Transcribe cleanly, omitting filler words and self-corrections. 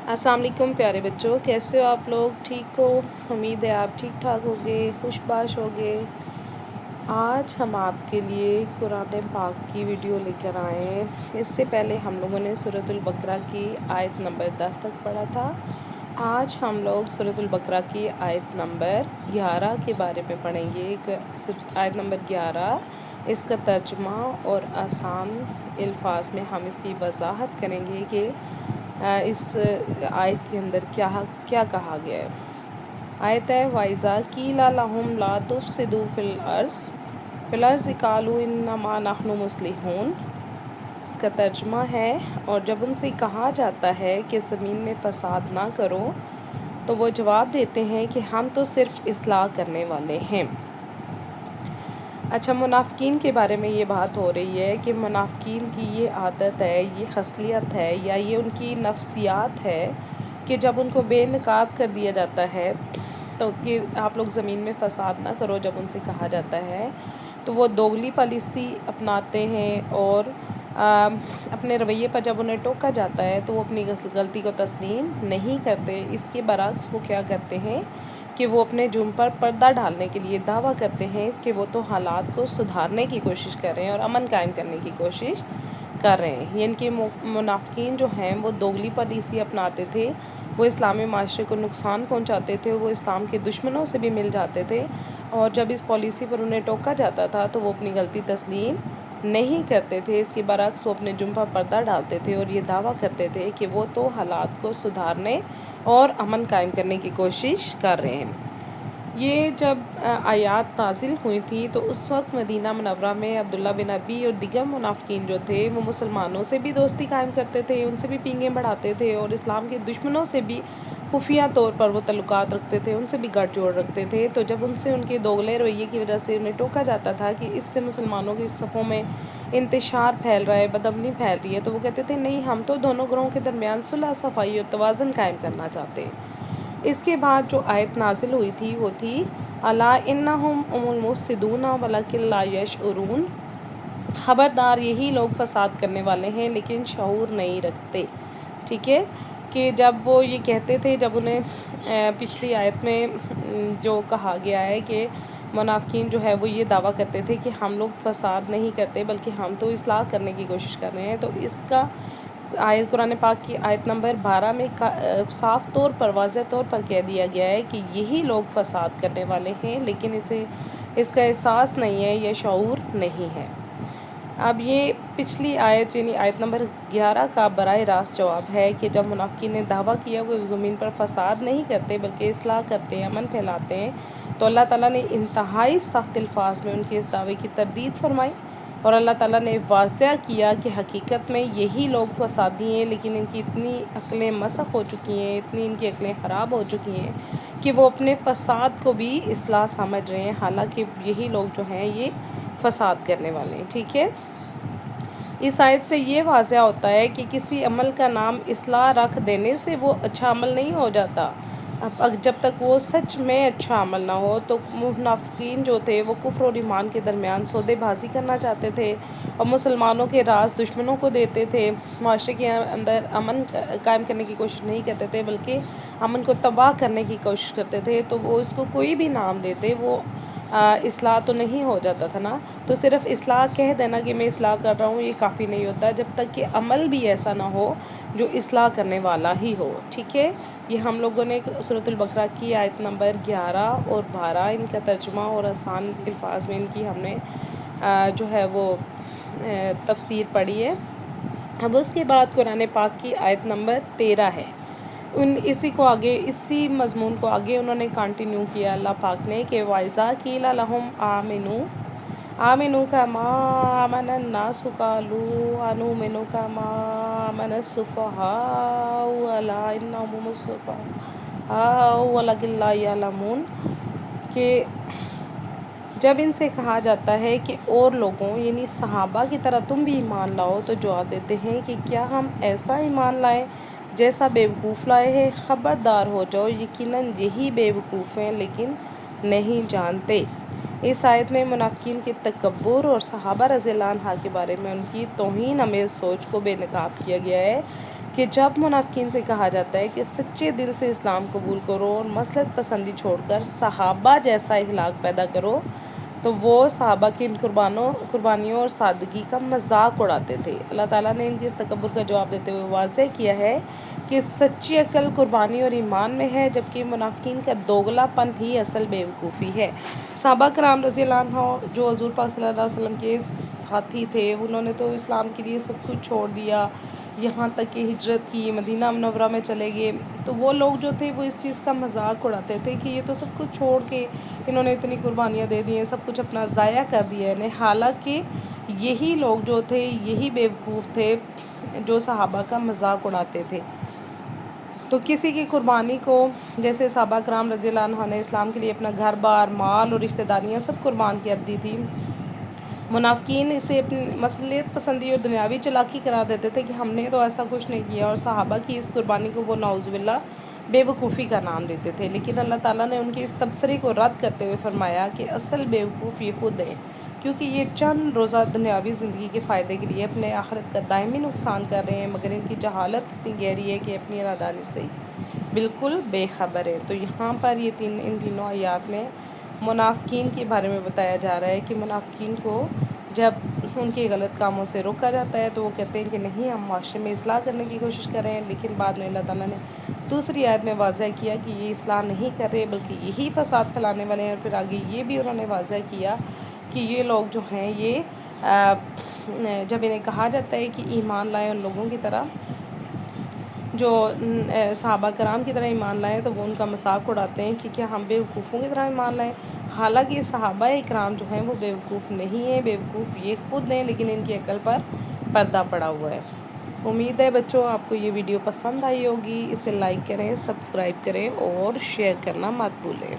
अस्सलाम वालेकुम प्यारे बच्चों, कैसे हो आप लोग? ठीक हो? उम्मीद है आप ठीक ठाक होगे, खुशबाश होगे। आज हम आपके लिए कुरान पाक की वीडियो लेकर आए हैं। इससे पहले हम लोगों ने सूरतुल बकरा की आयत नंबर 10 तक पढ़ा था। आज हम लोग सूरतुल बकरा की आयत नंबर 11 के बारे में पढ़ेंगे। आयत नंबर 11, इसका तर्जुमा और आसान अल्फाज में हम इसकी वजाहत करेंगे कि इस आयत के अंदर क्या क्या कहा गया है। आयत है वाइज़ा कीला लहुम ला तुफसिदू फिल अर्ज़ क़ालू इन्नमा नहनु मुस्लिहून। इसका तर्जुमा है, और जब उनसे कहा जाता है कि ज़मीन में फ़साद ना करो तो वो जवाब देते हैं कि हम तो सिर्फ़ इस्लाह करने वाले हैं। अच्छा, मुनाफ़िकीन के बारे में ये बात हो रही है कि मुनाफ़िकीन की ये आदत है, ये खसलियत है, या ये उनकी नफ्सियात है कि जब उनको बेनकाब कर दिया जाता है तो कि आप लोग ज़मीन में फ़साद ना करो, जब उनसे कहा जाता है तो वो दोगली पॉलिसी अपनाते हैं, और अपने रवैये पर जब उन्हें टोका जाता है तो वो अपनी गलती को तस्लीम नहीं करते। इसके बरक्स वो क्या करते हैं कि वो अपने जुर्म पर पर्दा डालने के लिए दावा करते हैं कि वो तो हालात को सुधारने की कोशिश कर रहे हैं और अमन कायम करने की कोशिश कर रहे हैं। यानी कि मुनाफ़िकीन जो हैं वो दोगली पॉलिसी अपनाते थे, वो इस्लामी माशरे को नुकसान पहुंचाते थे, वो इस्लाम के दुश्मनों से भी मिल जाते थे, और जब इस पॉलिसी पर उन्हें टोका जाता था तो वो अपनी गलती तस्लीम नहीं करते थे। इसके बरक्स वो अपने जुर्म पर पर्दा डालते थे और ये दावा करते थे कि वो तो हालात को सुधारने और अमन कायम करने की कोशिश कर रहे हैं। ये जब आयात नाज़िल हुई थी तो उस वक्त मदीना मुनव्वरा में अब्दुल्ला बिन अबी और दिगर मुनाफ़िकीन जो थे वो मुसलमानों से भी दोस्ती कायम करते थे, उनसे भी पींगे बढ़ाते थे, और इस्लाम के दुश्मनों से भी खुफिया तौर पर वो तल्लुकात रखते थे, उनसे भी गठजोड़ रखते थे। तो जब उनसे उनके दोगले रवैये की वजह से उन्हें टोका जाता था कि इससे मुसलमानों की सफ़ों में इंतशार फैल रहा है, बदअमनी फैल रही है, तो वो कहते थे नहीं, हम तो दोनों ग्रोहों के दरमियान सुलह सफ़ाई और तवाज़ुन कायम करना चाहते हैं। इसके बाद जो आयत नाजिल हुई थी वो थी अला इन्नहुम उमुल मुफ्सिदून वलाकिन ला यशउरून। ख़बरदार, यही लोग फ़साद करने वाले हैं लेकिन शऊर नहीं रखते। ठीक है, कि जब वो ये कहते थे, जब उन्हें पिछली आयत में जो कहा गया है कि मुनाफ़िकीन जो है वो ये दावा करते थे कि हम लोग फ़साद नहीं करते बल्कि हम तो इस्लाह करने की कोशिश कर रहे हैं, तो इसका आयत कुरान पाक की आयत नंबर 12 में साफ़ तौर पर वाज़ह तौर पर कह दिया गया है कि यही लोग फ़साद करने वाले हैं, लेकिन इसका एहसास नहीं है, यह शऊर नहीं है। अब ये पिछली आयत यानी आयत नंबर 11 का बराह रास्त जवाब है कि जब मुनाफ़िकीन ने दावा किया वो ज़मीन पर फ़साद नहीं करते बल्कि इस्लाह करते हैं, अमन फैलाते हैं, तो अल्लाह ताला ने इंतहाई सख्त अल्फाज में उनके इस दावे की तरदीद फरमाई, और अल्लाह ताला ने वाज़ह किया कि हकीकत में यही लोग फ़सादी हैं, लेकिन इनकी इतनी अक्लें मसख़ हो चुकी हैं, इतनी इनकी अक्लें ख़राब हो चुकी हैं कि वो अपने फ़साद को भी इस्लाह समझ रहे हैं, हालांकि यही लोग जो हैं ये फ़साद करने वाले हैं। ठीक है, इस आयत से ये वाज़ह होता है कि किसी अमल का नाम इस्लाह रख देने से वो अच्छा अमल नहीं हो जाता। अब जब तक वो सच में अच्छा अमल ना हो, तो मुनाफ़िकीन जो थे वो कुफ्र और ईमान के दरमियान सौदेबाजी करना चाहते थे और मुसलमानों के राज दुश्मनों को देते थे, माशरे के अंदर अमन कायम करने की कोशिश नहीं करते थे बल्कि अमन को तबाह करने की कोशिश करते थे। तो वो इसको कोई भी नाम देते, वो इस्लाह तो नहीं हो जाता था ना। तो सिर्फ़ इस्लाह कह देना कि मैं इस्लाह कर रहा हूँ ये काफ़ी नहीं होता, जब तक कि अमल भी ऐसा ना हो जो इस्लाह करने वाला ही हो। ठीक है, ये हम लोगों ने सूरतुल बकरा की आयत नंबर 11 और 12 इनका तर्जुमा और आसान अल्फाज में इनकी हमने जो है वो तफसीर पढ़ी है। अब उसके बाद कुरान पाक की आयत नंबर 13 है। इसी मज़मून को आगे उन्होंने कंटिन्यू किया अल्लाह पाक ने कि वाइज़ा कीला लहुम आमिनू का मा आमन अन्नासु क़ालू अनुमिनु का मा आमन अस्सुफ़हाउ अला इन्नहुम मुस्सुफ़हाउ वलाकिन ला यअलमून। कि जब इनसे कहा जाता है कि और लोगों यानी सहाबा की तरह तुम भी ईमान लाओ, तो जवाब देते हैं कि क्या हम ऐसा ईमान लाएं जैसा बेवकूफ़ लाए हैं। ख़बरदार हो जाओ, यकीनन यही बेवकूफ़ हैं लेकिन नहीं जानते। इस आयत में मुनाफ़िकीन के तकब्बुर और सहाबा रज़ियल्लाहु अन्हा के बारे में उनकी तौहीन आमेज़ सोच को बेनकाब किया गया है کہ جب منافقین سے کہا جاتا ہے کہ سچے دل سے اسلام قبول کرو اور مصلحت پسندی چھوڑ کر صحابہ جیسا اخلاق پیدا کرو، تو وہ صحابہ کی ان قربانیوں اور سادگی کا مذاق اڑاتے تھے۔ اللہ تعالیٰ نے ان کے اس تکبر کا جواب دیتے ہوئے واضح کیا ہے کہ سچی عقل قربانی اور ایمان میں ہے، جبکہ منافقین کا دوگلا پن ہی اصل بیوقوفی ہے۔ صحابہ کرام رضی اللہ عنہ جو حضور پاک صلی اللہ علیہ وسلم کے ساتھی تھے، انہوں نے تو اسلام کے لیے سب کچھ چھوڑ دیا، یہاں تک کہ ہجرت کی، مدینہ منورہ میں چلے گئے۔ تو وہ لوگ جو تھے وہ اس چیز کا مذاق اڑاتے تھے کہ یہ تو سب کچھ چھوڑ کے انہوں نے اتنی قربانیاں دے دی ہیں، سب کچھ اپنا ضائع کر دیا ہے، حالانکہ یہی لوگ جو تھے، یہی بیوقوف تھے جو صحابہ کا مذاق اڑاتے تھے۔ تو کسی کی قربانی کو، جیسے صحابہ کرام رضی اللہ عنہ نے اسلام کے لیے اپنا گھر بار، مال اور رشتہ داریاں سب قربان کر دی تھی، منافقین اسے اپنی مصلحت پسندی اور دنیاوی چالاکی قرار دیتے تھے کہ ہم نے تو ایسا کچھ نہیں کیا، اور صحابہ کی اس قربانی کو وہ نعوذ باللہ بیوقوفی کا نام دیتے تھے۔ لیکن اللہ تعالیٰ نے ان کے اس تبصرے کو رد کرتے ہوئے فرمایا کہ اصل بیوقوف یہ خود ہیں، کیونکہ یہ چند روزہ دنیاوی زندگی کے فائدے کے لیے اپنے آخرت کا دائمی نقصان کر رہے ہیں، مگر ان کی جہالت اتنی گہری ہے کہ اپنی نادانی سے بالکل بے خبر ہے۔ تو یہاں پر ان تینوں آیات میں منافقین کے بارے میں بتایا جا رہا ہے کہ منافقین کو جب ان کے غلط کاموں سے روکا جاتا ہے تو وہ کہتے ہیں کہ نہیں، ہم معاشرے میں اصلاح کرنے کی کوشش کر رہے ہیں، لیکن بعد میں اللہ تعالیٰ نے دوسری آیت میں واضح کیا کہ یہ اصلاح نہیں کر رہے بلکہ یہی فساد پھیلانے والے ہیں، اور پھر آگے یہ بھی انہوں نے واضح کیا کہ یہ لوگ جو ہیں یہ جب انہیں کہا جاتا ہے کہ ایمان لائے ان لوگوں کی طرح جو صحابہ کرام کی طرح ایمان لائیں، تو وہ ان کا مذاق اڑاتے ہیں کہ کیا ہم بیوقوفوں کی طرح ایمان لائیں، حالانکہ صحابہ کرام جو ہیں وہ بیوقوف نہیں ہیں، بیوقوف یہ خود ہیں، لیکن ان کی عقل پر پردہ پڑا ہوا ہے۔ امید ہے بچوں آپ کو یہ ویڈیو پسند آئی ہوگی، اسے لائک کریں، سبسکرائب کریں اور شیئر کرنا مت بھولیں۔